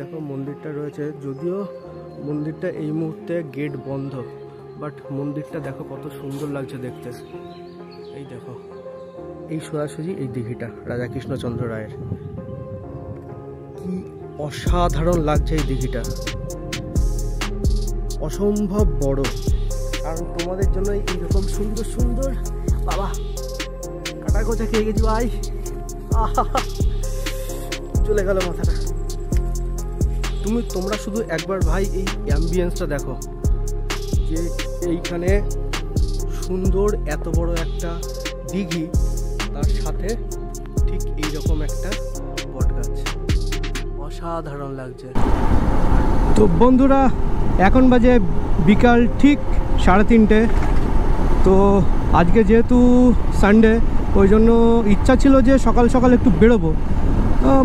দেখো মন্দিরটা রয়েছে, যদিও মন্দিরটা এই মুহূর্তে গেট বন্ধ, বাট মন্দিরটা দেখো কত সুন্দর লাগছে দেখতে। এই দেখো, এই সোজাসুজি এই দিঘিটা রাজা কৃষ্ণচন্দ্র রায়ের, কি অসাধারণ লাগছে এই দিঘিটা, অসম্ভব বড়। কারণ তোমাদের জন্য এইরকম সুন্দর সুন্দর, বাবা কাটা কোচা খেয়ে গেছি ভাই, চলে গেল মাথাটা। তোমরা শুধু একবার ভাই এই অ্যাম্বিয়েন্সটা দেখো, যে এইখানে সুন্দর এত বড় একটা দিঘি, তার সাথে ঠিক এইরকম একটা বট গাছ, অসাধারণ লাগছে। তো বন্ধুরা, এখন বাজে বিকাল ঠিক 3:30। তো আজকে যেহেতু সানডে, ওই জন্য ইচ্ছা ছিল যে সকাল সকাল একটু বেরোবো,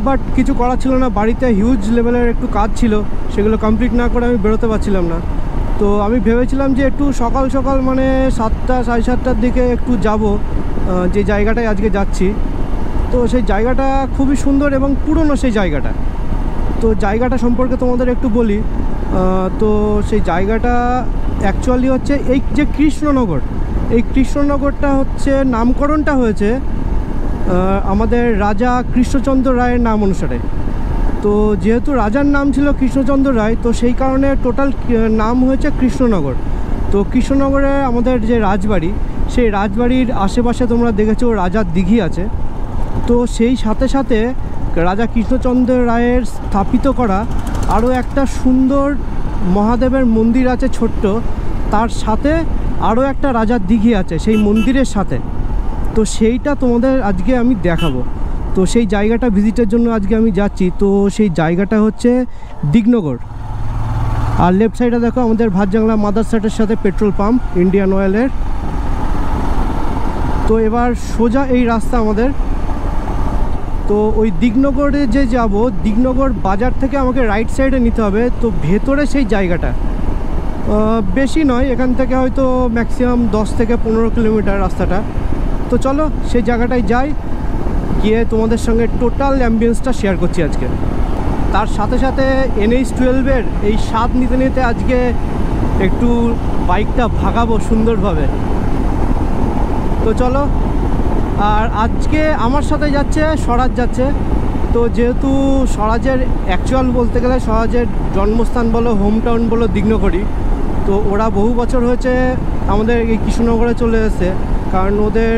বাট কিছু করার ছিল না, বাড়িতে হিউজ লেভেলের একটু কাজ ছিল, সেগুলো কমপ্লিট না করে আমি বেরোতে পারছিলাম না। তো আমি ভেবেছিলাম যে একটু সকাল সকাল মানে 7টা সাড়ে 7টার দিকে একটু যাব যে জায়গাটায় আজকে যাচ্ছি। তো সেই জায়গাটা খুবই সুন্দর এবং পুরনো সেই জায়গাটা। তো জায়গাটা সম্পর্কে তোমাদের একটু বলি। তো সেই জায়গাটা অ্যাকচুয়ালি হচ্ছে এই যে কৃষ্ণনগর, এই কৃষ্ণনগরটা হচ্ছে নামকরণটা হয়েছে আমাদের রাজা কৃষ্ণচন্দ্র রায়ের নাম অনুসারে। তো যেহেতু রাজার নাম ছিল কৃষ্ণচন্দ্র রায়, তো সেই কারণে টোটাল নাম হয়েছে কৃষ্ণনগর। তো কৃষ্ণনগরে আমাদের যে রাজবাড়ি, সেই রাজবাড়ির আশেপাশে তোমরা দেখেছো রাজার দিঘি আছে। তো সেই সাথে সাথে রাজা কৃষ্ণচন্দ্র রায়ের স্থাপিত করা আরও একটা সুন্দর মহাদেবের মন্দির আছে ছোট্ট, তার সাথে আরও একটা রাজার দিঘি আছে সেই মন্দিরের সাথে। তো সেইটা তোমাদের আজকে আমি দেখাবো। তো সেই জায়গাটা ভিজিটের জন্য আজকে আমি যাচ্ছি। তো সেই জায়গাটা হচ্ছে দিঘনগর। আর লেফট সাইডে দেখো আমাদের ভাতজাংলা মাদারসাটের সাথে পেট্রোল পাম্প ইন্ডিয়ান অয়েলের। তো এবার সোজা এই রাস্তা আমাদের। তো ওই দিঘনগরে যে যাব, দিঘনগর বাজার থেকে আমাকে রাইট সাইডে নিতে হবে। তো ভেতরে সেই জায়গাটা বেশি নয়, এখান থেকে হয়তো ম্যাক্সিমাম 10 থেকে 15 কিলোমিটার রাস্তাটা। তো চলো সেই জায়গাটায় যাই, গিয়ে তোমাদের সঙ্গে টোটাল অ্যাম্বিয়েন্সটা শেয়ার করছি আজকে। তার সাথে সাথে NH-12 এই স্বাদ নিতে নিতে আজকে একটু বাইকটা ভাগাবো সুন্দরভাবে। তো চলো। আর আজকে আমার সাথে যাচ্ছে স্বরাজ যাচ্ছে। তো যেহেতু স্বরাজের অ্যাকচুয়াল বলতে গেলে স্বরাজের জন্মস্থান বলো, হোম টাউন বলো দিঘনগরই। তো ওরা বহু বছর হয়েছে আমাদের এই কৃষ্ণনগরে চলে এসেছে, কারণ ওদের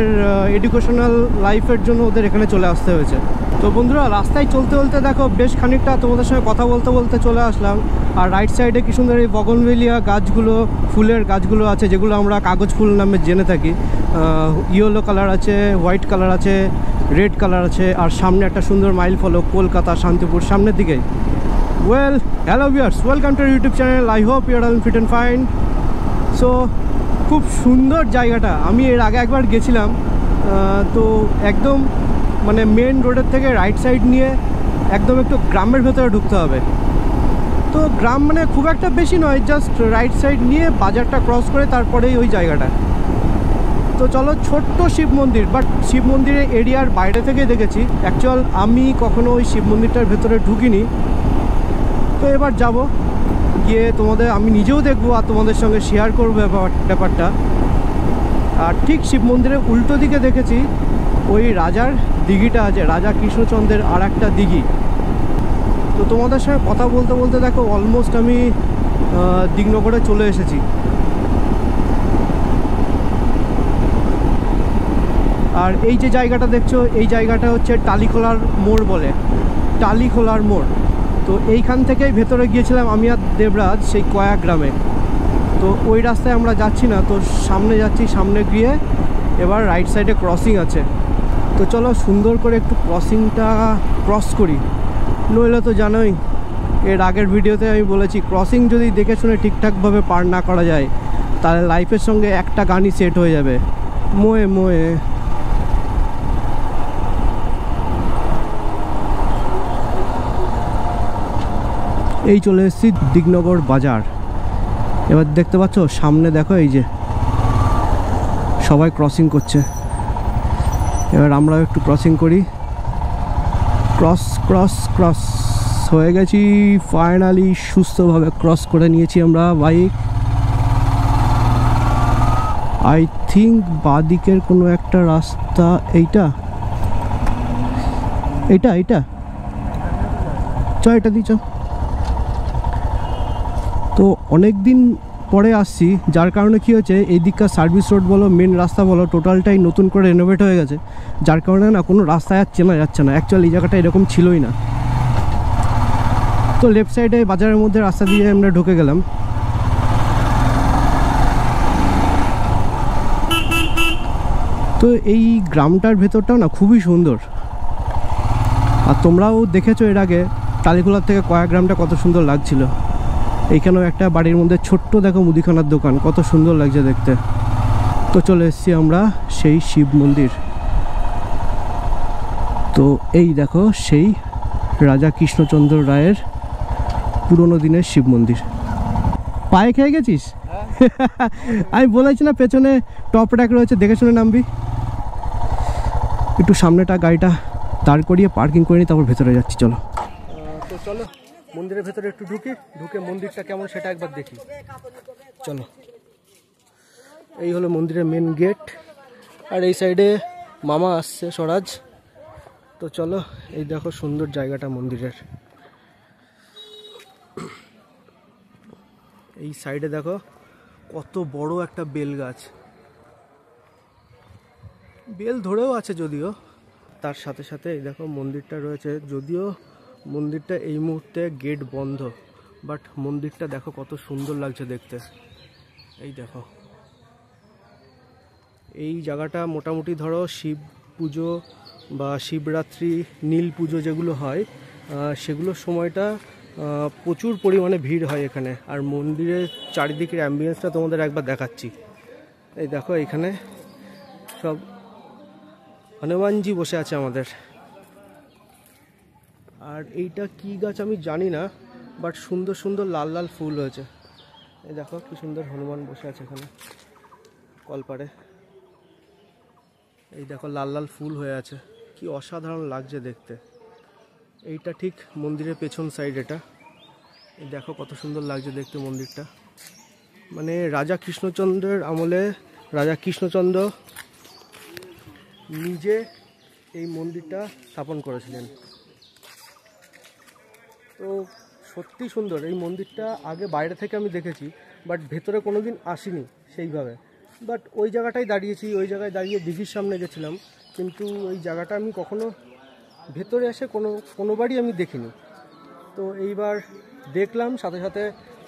এডুকেশনাল লাইফের জন্য ওদের এখানে চলে আসতে হয়েছে। তো বন্ধুরা, রাস্তায় চলতে চলতে দেখো বেশ খানিকটা তোমাদের সঙ্গে কথা বলতে বলতে চলে আসলাম। আর রাইট সাইডে কি সুন্দর এই বগনভেলিয়া গাছগুলো, ফুলের গাছগুলো আছে, যেগুলো আমরা কাগজ ফুল নামে জেনে থাকি। ইয়েলো কালার আছে, হোয়াইট কালার আছে, রেড কালার আছে। আর সামনে একটা সুন্দর মাইল ফলক, কলকাতা শান্তিপুর সামনের দিকে। Well, hello viewers, welcome to YouTube channel. I hope you are all fit and fine. So খুব সুন্দর জায়গাটা, আমি এর আগে একবার গেছিলাম। তো একদম মানে মেন রোডের থেকে রাইট সাইড নিয়ে একদম একটু গ্রামের ভেতরে ঢুকতে হবে। তো গ্রাম মানে খুব একটা বেশি নয়, জাস্ট রাইট সাইড নিয়ে বাজারটা ক্রস করে তারপরেই ওই জায়গাটা। তো চলো, ছোট্ট শিব মন্দির, বাট শিব মন্দিরের এরিয়ার বাইরে থেকে দেখেছি। অ্যাকচুয়াল আমি কখনো ওই শিব মন্দিরটার ভেতরে ঢুকিনি। তো এবার যাব, গিয়ে তোমাদের আমি নিজেও দেখবো আর তোমাদের সঙ্গে শেয়ার করবো ব্যাপারটা। আর ঠিক শিব মন্দিরের উল্টো দিকে দেখেছি ওই রাজার দিঘিটা আছে, রাজা কৃষ্ণচন্দ্রের আর একটা দিঘি। তো তোমাদের সঙ্গে কথা বলতে বলতে দেখো অলমোস্ট আমি দিঘনগরে চলে এসেছি। আর এই যে জায়গাটা দেখছো, এই জায়গাটা হচ্ছে টালিখোলার মোড় বলে, টালিখোলার মোড়। তো এইখান থেকেই ভেতরে গিয়েছিলাম আমি আর দেবরাজ সেই কয়া গ্রামে। তো ওই রাস্তায় আমরা যাচ্ছি না, তো সামনে যাচ্ছি। সামনে গিয়ে এবার রাইট সাইডে ক্রসিং আছে। তো চলো সুন্দর করে একটু ক্রসিংটা ক্রস করি, নইলে তো জানোই এর আগের ভিডিওতে আমি বলেছি, ক্রসিং যদি দেখে শুনে ঠিকঠাকভাবে পার না করা যায়, তাহলে লাইফের সঙ্গে একটা গানই সেট হয়ে যাবে, মোয়ে মোয়ে। এই চলে এসেছি দিঘনগর বাজার। এবার দেখতে পাচ্ছ সামনে দেখো, এই যে সবাই ক্রসিং করছে। এবার আমরাও একটু ক্রসিং করি, ক্রস ক্রস ক্রস। হয়ে গেছি ফাইনালি, সুস্থভাবে ক্রস করে নিয়েছি আমরা বাইক। আই থিঙ্ক বাদিকের কোনো একটা রাস্তা, এইটা এইটা এইটা চ, এটা দিই চ। তো অনেক দিন পরে আসছি, যার কারণে কী হয়েছে, এই দিককার সার্ভিস রোড বলো, মেন রাস্তা বলো, টোটালটাই নতুন করে রেনোভেট হয়ে গেছে, যার কারণে না কোনো রাস্তায় আর চেনা যাচ্ছে না। অ্যাকচুয়ালি এই জায়গাটা এরকম ছিলই না। তো লেফট সাইডে বাজারের মধ্যে রাস্তা দিয়ে আমরা ঢুকে গেলাম। তো এই গ্রামটার ভেতরটাও না খুবই সুন্দর, আর তোমরাও দেখেছো এর আগে টালিখোলার থেকে কয়েক গ্রামটা কত সুন্দর লাগছিল। এইখানেও একটা বাড়ির মধ্যে ছোট্ট দেখো মুদিখানার দোকান, কত সুন্দর লাগছে দেখতে। তো চলে এসেছি আমরা সেই শিব মন্দির। তো এই দেখো সেই রাজা কৃষ্ণচন্দ্র রায়ের পুরনো দিনের শিব মন্দির। পায়ে খেয়ে গেছিস? আমি বলেছি না পেছনে টপ র্যাক রয়েছে, দেখে শুনে নামবি। একটু সামনেটা গাড়িটা দাঁড় করিয়ে পার্কিং করে নিই, তারপর ভেতরে যাচ্ছি। চলো তো চলো মন্দিরের ভেতরে একটু ঢুকে মন্দিরটা কেমন সেটা একবার দেখি। চলো, এই হলো মন্দিরের মেন গেট, আর এই সাইডে মামা আসছে স্বরাজ। তো চলো, এই দেখো সুন্দর জায়গাটা মন্দিরের। এই সাইডে দেখো কত বড় একটা বেল গাছ, বেল ধরেও আছে যদিও। তার সাথে সাথে এই দেখো মন্দিরটা রয়েছে, যদিও মন্দিরটা এই মুহূর্তে গেট বন্ধ, বাট মন্দিরটা দেখো কত সুন্দর লাগছে দেখতে। এই দেখো এই জায়গাটা মোটামুটি ধরো শিব পুজো বা শিবরাত্রি, নীল পুজো যেগুলো হয় সেগুলোর সময়টা প্রচুর পরিমাণে ভিড় হয় এখানে। আর মন্দিরের চারিদিকের অ্যাম্বিয়েন্সটা তোমাদের একবার দেখাচ্ছি। এই দেখো এখানে সব হনুমানজি বসে আছে আমাদের। আর এইটা কি গাছ আমি জানি না, বাট সুন্দর সুন্দর লাল লাল ফুল হয়েছে। এই দেখো কি সুন্দর হনুমান বসে আছে এখানে কলপাড়ে। এই দেখো লাল লাল ফুল হয়ে আছে, কি অসাধারণ লাগছে দেখতে। এইটা ঠিক মন্দিরের পেছন সাইড। এটা এই দেখো কত সুন্দর লাগছে দেখতে মন্দিরটা। মানে রাজা কৃষ্ণচন্দ্রের আমলে রাজা কৃষ্ণচন্দ্র নিজে এই মন্দিরটা স্থাপন করেছিলেন। তো সত্যি সুন্দর এই মন্দিরটা। আগে বাইরে থেকে আমি দেখেছি, বাট ভেতরে কোনোদিন আসিনি সেইভাবে। বাট ওই জায়গাটায় দাঁড়িয়েছি, ওই জায়গায় দাঁড়িয়ে দিঘির সামনে গেছিলাম, কিন্তু ওই জায়গাটা আমি কখনো ভেতরে এসে কোনোবারই আমি দেখিনি। তো এইবার দেখলাম, সাথে সাথে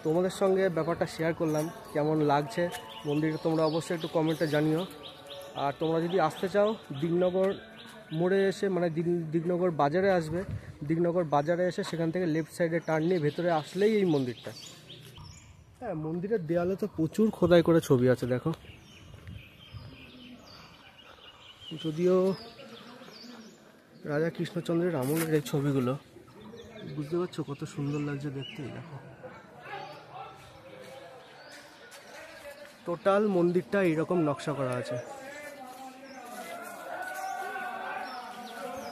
তোমাদের সঙ্গে ব্যাপারটা শেয়ার করলাম। কেমন লাগছে মন্দিরটা তোমরা অবশ্যই একটু কমেন্টে জানিও। আর তোমরা যদি আসতে চাও দিগনগর মোড়ে এসে, মানে দিগনগর বাজারে আসবে, দিগনগর বাজারে এসে সেখান থেকে লেফট সাইডে টার্ন নিয়ে ভেতরে আসলেই এই মন্দিরটা। হ্যাঁ, মন্দিরের দেয়ালে তো প্রচুর খোদাই করে ছবি আছে দেখো। যদিও রাজা কৃষ্ণচন্দ্রের আমলের এই ছবিগুলো, বুঝতে পারছো কত সুন্দর লাগছে দেখতে। দেখো টোটাল মন্দিরটা এইরকম নকশা করা আছে।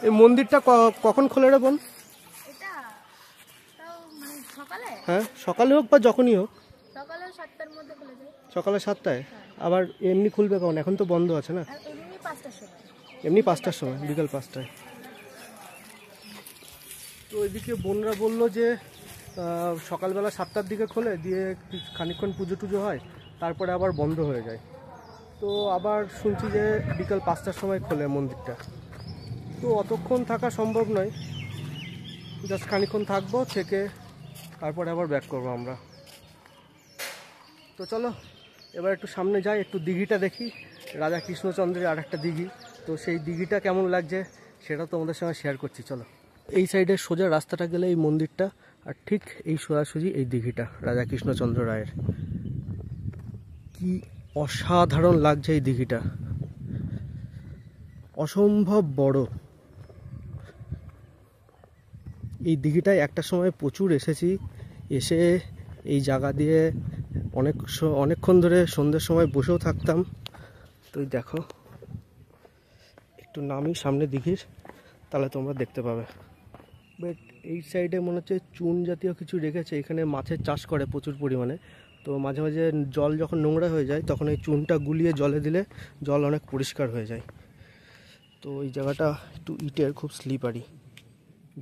এই মন্দিরটা কখন খোলে রে বোন? হ্যাঁ, সকালে হোক বা যখনই হোক। সকালে 7টায়। আবার এমনি খুলবে কখন? এখন তো বন্ধ আছে না? এমনি 5টার সময়, বিকাল 5টায়। তো এদিকে বোনরা বললো যে সকালবেলা 7টার দিকে খোলে, দিয়ে খানিকক্ষণ পুজো টুজো হয়, তারপরে আবার বন্ধ হয়ে যায়। তো আবার শুনছি যে বিকাল 5টার সময় খোলে মন্দিরটা। তো অতক্ষণ থাকা সম্ভব নয়, জাস্ট খানিকক্ষণ থাকবো, থেকে তারপরে আবার ব্যাক করবো আমরা। তো চলো এবার একটু সামনে যাই, একটু দিঘিটা দেখি, রাজা কৃষ্ণচন্দ্রের আর একটা দিঘি। তো সেই দিঘিটা কেমন লাগছে সেটা তোমাদের সঙ্গে শেয়ার করছি। চলো, এই সাইডে সোজা রাস্তাটা গেলে এই মন্দিরটা, আর ঠিক এই সোজাসুজি এই দিঘিটা রাজা কৃষ্ণচন্দ্র রায়ের। কি অসাধারণ লাগছে এই দিঘিটা, অসম্ভব বড়। এই দিঘিটায় একটা সময় প্রচুর এসেছি, এসে এই জায়গা দিয়ে অনেকক্ষণ ধরে সন্ধ্যের সময় বসেও থাকতাম। তো দেখো একটু নামি সামনে দিঘির, তাহলে তোমরা দেখতে পাবে। বাট এই সাইডে মনে হচ্ছে চুন জাতীয় কিছু রেখেছে, এখানে মাছের চাষ করে প্রচুর পরিমাণে। তো মাঝে মাঝে জল যখন নোংরা হয়ে যায় তখন এই চুনটা গুলিয়ে জলে দিলে জল অনেক পরিষ্কার হয়ে যায়। তো এই জায়গাটা একটু ইটের, খুব স্লিপারি,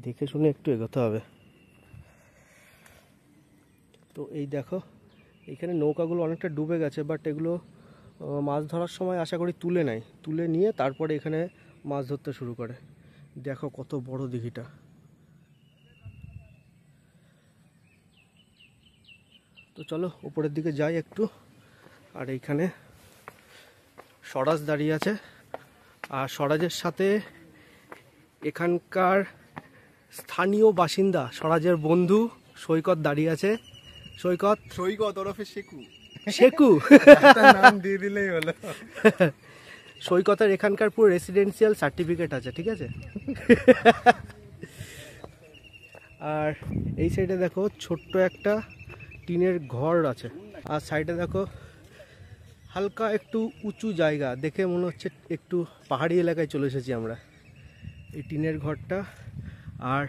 দেখে শুনে একটু এগোতে হবে। তো এই দেখো এখানে নৌকাগুলো অনেকটা ডুবে গেছে, বাট এগুলো মাছ ধরার সময় আশা করি তুলে নেয়, তুলে নিয়ে তারপরে এখানে মাছ ধরতে শুরু করে। দেখো কত বড় দিঘিটা। তো চলো উপরের দিকে যাই একটু। আর এইখানে স্বরাজ দাঁড়িয়ে আছে, আর স্বরাজের সাথে এখানকার স্থানীয় বাসিন্দা স্বরাজের বন্ধু সৈকত দাঁড়িয়ে আছে। সৈকত ওরফে শেকু নাম দিয়ে দিলেই হলো। সৈকতের এখানকার পুরো রেসিডেন্সিয়াল সার্টিফিকেট আছে, ঠিক আছে। আর এই সাইডে দেখো ছোট্ট একটা টিনের ঘর আছে, আর সাইডে দেখো হালকা একটু উঁচু জায়গা, দেখে মনে হচ্ছে একটু পাহাড়ি এলাকায় চলে এসেছি আমরা। এই টিনের ঘরটা আর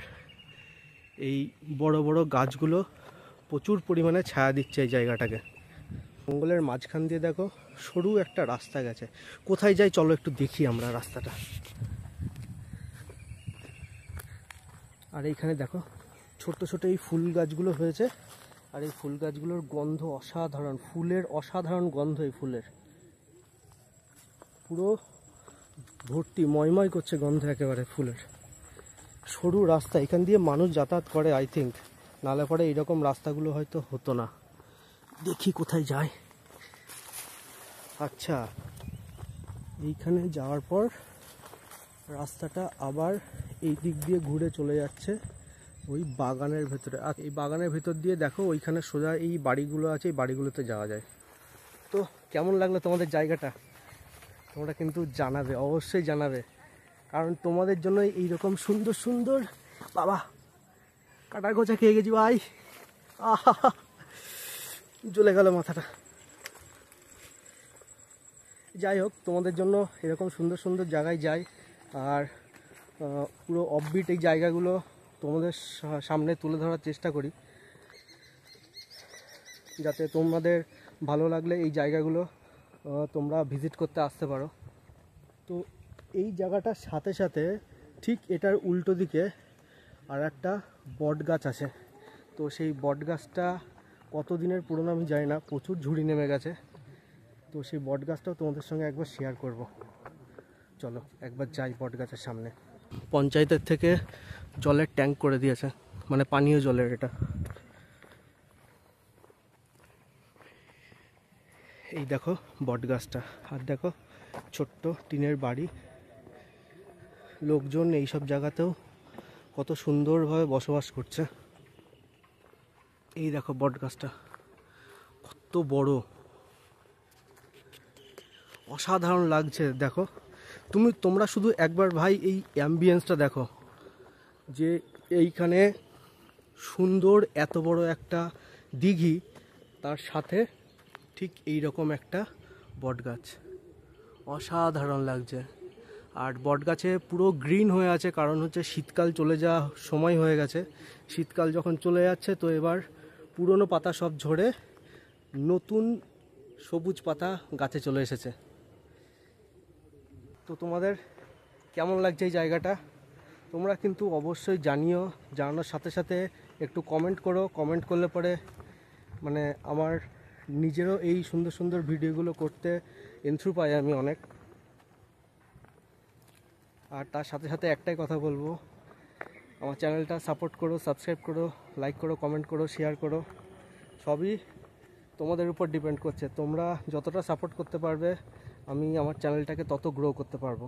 এই বড় বড় গাছগুলো প্রচুর পরিমাণে ছায়া দিচ্ছে এই জায়গাটাকে। জঙ্গলের মাঝখান দিয়ে দেখো সরু একটা রাস্তা গেছে, কোথায় যাই চলো একটু দেখি আমরা রাস্তাটা। আর এইখানে দেখো ছোট ছোট এই ফুল গাছগুলো হয়েছে, আর এই ফুল গাছগুলোর গন্ধ অসাধারণ, ফুলের অসাধারণ গন্ধ, এই ফুলের পুরো ভর্তি ময়ময় করছে গন্ধ একেবারে ফুলের। সরু রাস্তা, এখান দিয়ে মানুষ যাতায়াত করে আই থিঙ্ক, নালে পরে এইরকম রাস্তাগুলো হয়তো হতো না। দেখি কোথায় যায়। আচ্ছা, এইখানে যাওয়ার পর রাস্তাটা আবার এই দিক দিয়ে ঘুরে চলে যাচ্ছে ওই বাগানের ভেতরে। আর এই বাগানের ভেতর দিয়ে দেখো ওইখানে সোজা এই বাড়িগুলো আছে, এই বাড়িগুলোতে যাওয়া যায়। তো কেমন লাগলো তোমাদের জায়গাটা তোমরা কিন্তু জানাবে, অবশ্যই জানাবে, কারণ তোমাদের জন্য এইরকম সুন্দর সুন্দর, বাবা কাটার গোছা খেয়ে গেছি ভাই, আহা জ্বলে গেল মাথাটা। যাই হোক, তোমাদের জন্য এরকম সুন্দর সুন্দর জায়গায় যাই, আর পুরো অফবিট এই জায়গাগুলো তোমাদের সামনে তুলে ধরার চেষ্টা করি, যাতে তোমাদের ভালো লাগলে এই জায়গাগুলো তোমরা ভিজিট করতে আসতে পারো। তো এই জায়গাটার সাথে সাথে ঠিক এটার উল্টো দিকে আর একটা বট গাছ আছে। তো সেই বট গাছটা কত দিনের পুরনো আমি জানি না, প্রচুর ঝুড়ি নেমে গেছে। তো সেই বট গাছটাও তোমাদের সঙ্গে একবার শেয়ার করব। চলো একবার যাই বট গাছের সামনে। পঞ্চায়েতের থেকে জলের ট্যাঙ্ক করে দিয়েছে, মানে পানীয় জলের। এটা এই দেখো বট গাছটা, আর দেখো ছোট্ট টিনের বাড়ি। লোকজন এইসব জায়গাতেও কত সুন্দরভাবে বসবাস করছে। এই দেখো বট গাছটা কত বড়, অসাধারণ লাগছে। দেখো তোমরা শুধু একবার ভাই এই অ্যাম্বিয়েন্সটা দেখো, যে এইখানে সুন্দর এত বড় একটা দিঘি, তার সাথে ঠিক এই রকম একটা বট গাছ, অসাধারণ লাগছে। আর বট গাছে পুরো গ্রিন হয়ে আছে, কারণ হচ্ছে শীতকাল চলে যাওয়া সময় হয়ে গেছে। শীতকাল যখন চলে যাচ্ছে তো এবার পুরনো পাতা সব ঝরে নতুন সবুজ পাতা গাছে চলে এসেছে। তো তোমাদের কেমন লাগছে এই জায়গাটা তোমরা কিন্তু অবশ্যই জানিও। জানানোর সাথে সাথে একটু কমেন্ট করো, কমেন্ট করলে পরে মানে আমার নিজেরও এই সুন্দর সুন্দর ভিডিওগুলো করতে এনথ্রু পাই আমি অনেক। আর তার সাথে সাথে একটাই কথা বলবো, আমার চ্যানেলটা সাপোর্ট করো, সাবস্ক্রাইব করো, লাইক করো, কমেন্ট করো, শেয়ার করো। সবই তোমাদের উপর ডিপেন্ড করছে। তোমরা যতটা সাপোর্ট করতে পারবে আমি আমার চ্যানেলটাকে তত গ্রো করতে পারবো।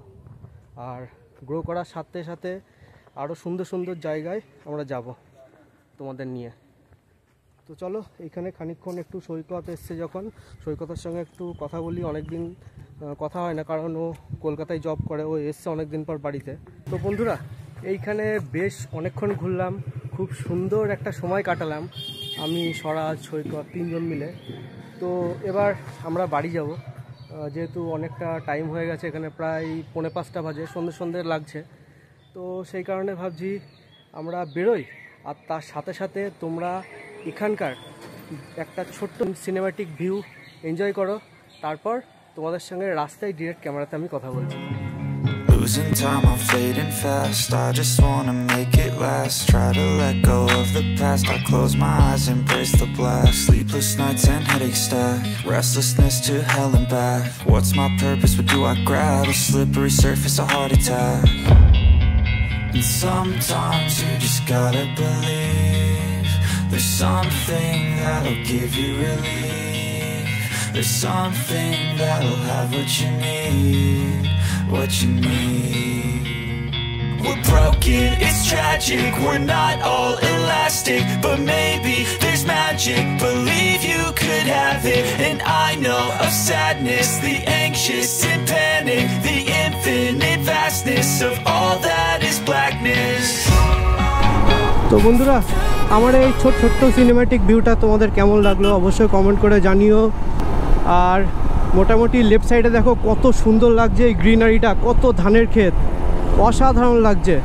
আর গ্রো করার সাথে সাথে আরও সুন্দর সুন্দর জায়গায় আমরা যাব তোমাদের নিয়ে। তো চলো এখানে খানিকক্ষণ একটু সৈকত এসছে, যখন সৈকতের সঙ্গে একটু কথা বলি। অনেক দিন কথা হয় না, কারণ ও কলকাতায় জব করে, ও এসছে অনেক দিন পর বাড়িতে। তো বন্ধুরা এইখানে বেশ অনেকক্ষণ ঘুরলাম, খুব সুন্দর একটা সময় কাটালাম আমি, স্বরাজ, সৈকত তিনজন মিলে। তো এবার আমরা বাড়ি যাব, যেহেতু অনেকটা টাইম হয়ে গেছে, এখানে প্রায় 4:45 বাজে, সন্ধ্যে সন্ধ্যে লাগছে। তো সেই কারণে ভাবছি আমরা বেরোই, আর তার সাথে সাথে তোমরা এখানকার একটা ছোট্ট সিনেম্যাটিক ভিউ এনজয় করো। তারপর তোমাদের সঙ্গে রাস্তায় ডিরেক্ট ক্যামেরাতে আমি কথা বলছি। Losing time, I'm fading fast. I just wanna make it last. Try to let go of the past. I close my eyes, embrace the blast. Sleepless nights and headache stack. Restlessness to hell and back. What's my purpose? What do I grab? A slippery surface, a heart attack. And sometimes you just gotta believe there's something that'll give you relief. There's something that'll have what you need. What you need. We're broken, it's tragic. We're not all elastic, but maybe there's magic. Believe you could have it. And I know of sadness, the anxious and panic, the infinite vastness of all that is blackness. তো বন্ধুরা, আমার এই ছোট্ট cinematic ভিউটা তোমাদের কেমন লাগলো অবশ্যই কমেন্ট করে জানিও। আর মোটামুটি লেফট সাইডে দেখো কত সুন্দর লাগছে এই গ্রিনারিটা, কত ধানের ক্ষেত, অসাধারণ লাগছে।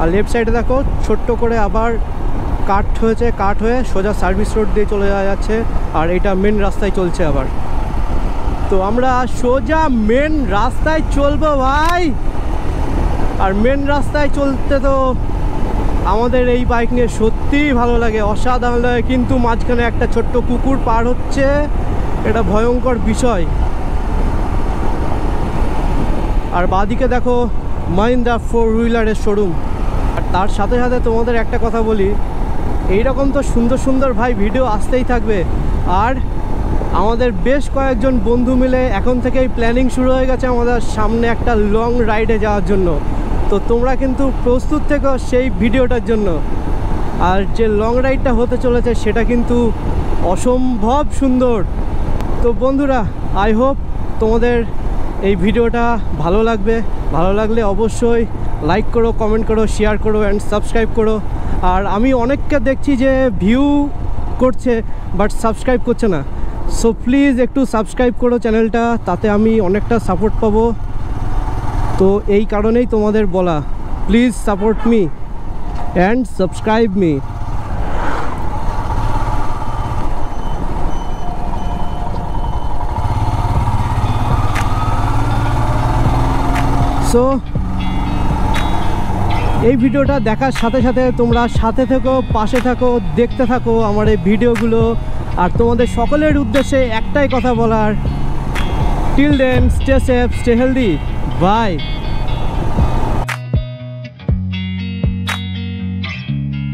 আর লেফট সাইডে দেখো ছোট্ট করে আবার কাট হয়েছে, কাট হয়ে সোজা সার্ভিস রোড দিয়ে চলে যাওয়া যাচ্ছে। আর এটা মেন রাস্তায় চলছে আবার। তো আমরা সোজা মেন রাস্তায় চলবো ভাই। আর মেন রাস্তায় চলতে তো আমাদের এই বাইক নিয়ে সত্যিই ভালো লাগে, অসাধারণ লাগে। কিন্তু মাঝখানে একটা ছোট্ট কুকুর পার হচ্ছে, এটা ভয়ঙ্কর বিষয়। আর বাদিকে দেখো মাহিন্দ্রা 4 হুইলারের শোরুম। আর তার সাথে সাথে তোমাদের একটা কথা বলি, এইরকম তো সুন্দর সুন্দর ভাই ভিডিও আসতেই থাকবে। আর আমাদের বেশ কয়েকজন বন্ধু মিলে এখন থেকেই প্ল্যানিং শুরু হয়ে গেছে আমাদের সামনে একটা লং রাইডে যাওয়ার জন্য। তো তোমরা কিন্তু প্রস্তুত থেকো সেই ভিডিওটার জন্য। আর যে লং রাইডটা হতে চলেছে সেটা কিন্তু অসম্ভব সুন্দর। তো বন্ধুরা, আই হোপ তোমাদের এই ভিডিওটা ভালো লাগবে। ভালো লাগলে অবশ্যই লাইক করো, কমেন্ট করো, শেয়ার করো অ্যান্ড সাবস্ক্রাইব করো। আর আমি অনেককে দেখছি যে ভিউ করছে বাট সাবস্ক্রাইব করছে না। সো প্লিজ একটু সাবস্ক্রাইব করো চ্যানেলটা, তাতে আমি অনেকটা সাপোর্ট পাবো। তো এই কারণেই তোমাদের বলা, please support me and subscribe me. So এই ভিডিওটা দেখার সাথে সাথে তোমরা সাথে থেকো, পাশে থাকো, দেখতে থাকো আমার এই ভিডিওগুলো। আর তোমাদের সকলের উদ্দেশ্যে একটাই কথা বলার, till then stay safe, stay healthy, by.